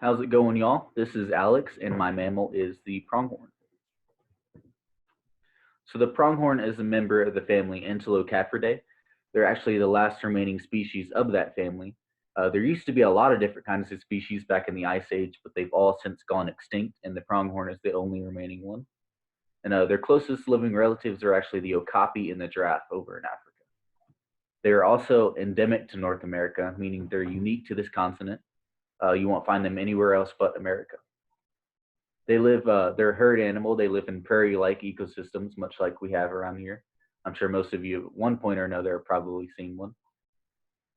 How's it going, y'all? This is Alex, and my mammal is the pronghorn. So the pronghorn is a member of the family Antilocapridae. They're actually the last remaining species of that family. There used to be a lot of different kinds of species back in the Ice Age, but they've all since gone extinct, and the pronghorn is the only remaining one. And their closest living relatives are actually the okapi and the giraffe over in Africa. They are also endemic to North America, meaning they're unique to this continent. You won't find them anywhere else but America. They're a herd animal. They live in prairie-like ecosystems, much like we have around here. I'm sure most of you at one point or another have probably seen one.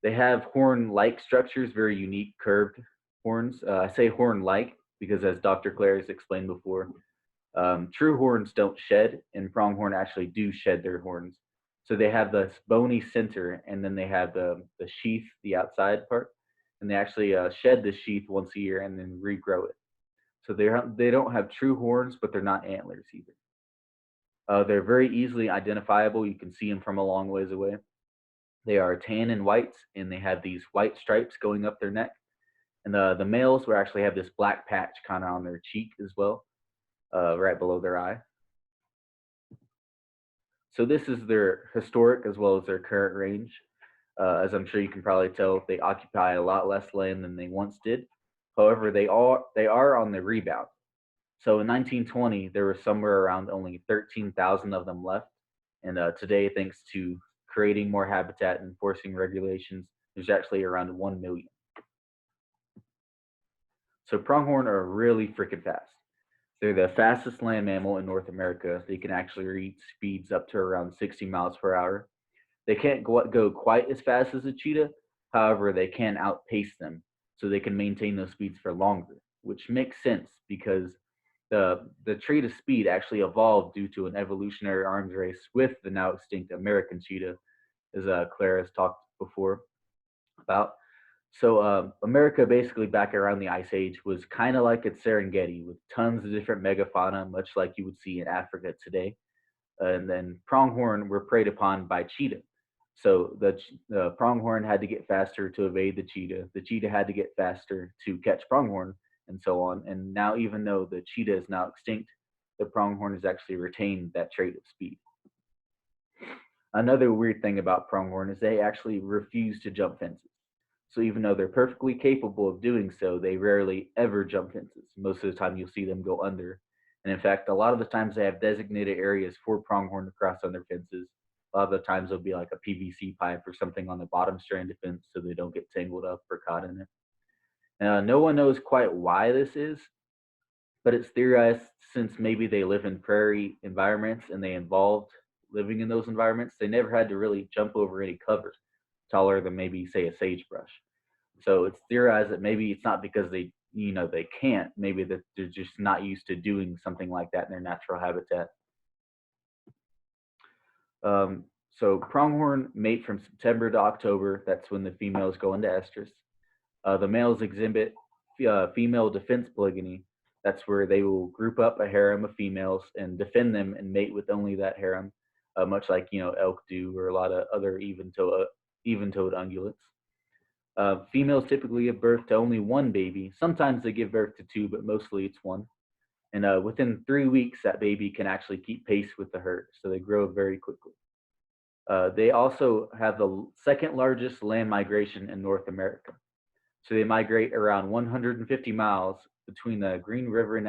They have horn-like structures, very unique curved horns. I say horn-like because, as Dr. Claire has explained before, true horns don't shed, and pronghorn actually do shed their horns. So they have this bony center, and then they have the sheath, the outside part, and they actually shed the sheath once a year and then regrow it. So they don't have true horns, but they're not antlers either. They're very easily identifiable. You can see them from a long ways away. They are tan and whites, and they have these white stripes going up their neck. And the males will actually have this black patch kind of on their cheek as well, right below their eye. So this is their historic as well as their current range. As I'm sure you can probably tell, they occupy a lot less land than they once did. However, they are on the rebound. So in 1920, there were somewhere around only 13,000 of them left. And today, thanks to creating more habitat and enforcing regulations, there's actually around 1 million. So pronghorn are really freaking fast. They're the fastest land mammal in North America. They can actually reach speeds up to around 60 miles per hour. They can't go quite as fast as a cheetah. However, they can outpace them, so they can maintain those speeds for longer, which makes sense because the trait of speed actually evolved due to an evolutionary arms race with the now extinct American cheetah, as Claire has talked before about. So America, basically back around the Ice Age, was kind of like its Serengeti with tons of different megafauna, much like you would see in Africa today. And then pronghorn were preyed upon by cheetah. So the pronghorn had to get faster to evade the cheetah. The cheetah had to get faster to catch pronghorn, and so on. And now, even though the cheetah is now extinct, the pronghorn has actually retained that trait of speed. Another weird thing about pronghorn is they actually refuse to jump fences. So even though they're perfectly capable of doing so, they rarely ever jump fences. Most of the time, you'll see them go under. And in fact, a lot of the times they have designated areas for pronghorn to cross under fences. A lot of the times there'll be like a PVC pipe or something on the bottom strand of fence so they don't get tangled up or caught in it. No one knows quite why this is, but it's theorized since maybe they live in prairie environments and they evolved living in those environments, they never had to really jump over any cover taller than maybe, say, a sagebrush. So it's theorized that maybe it's not because they can't, maybe that they're just not used to doing something like that in their natural habitat. So pronghorn mate from September to October. That's when the females go into estrus. The males exhibit female defense polygamy. That's where they will group up a harem of females and defend them and mate with only that harem, much like elk do or a lot of other even-toed ungulates. Females typically give birth to only one baby. Sometimes they give birth to two, but mostly it's one. And within 3 weeks, that baby can actually keep pace with the herd, so they grow very quickly. They also have the second largest land migration in North America. So they migrate around 150 miles between the Green River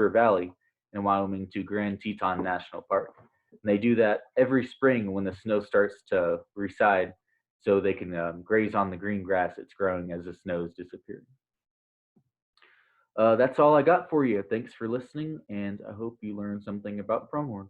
Valley in Wyoming to Grand Teton National Park. And they do that every spring when the snow starts to recede, so they can graze on the green grass that's growing as the snow is disappearing. That's all I got for you. Thanks for listening, and I hope you learned something about pronghorn.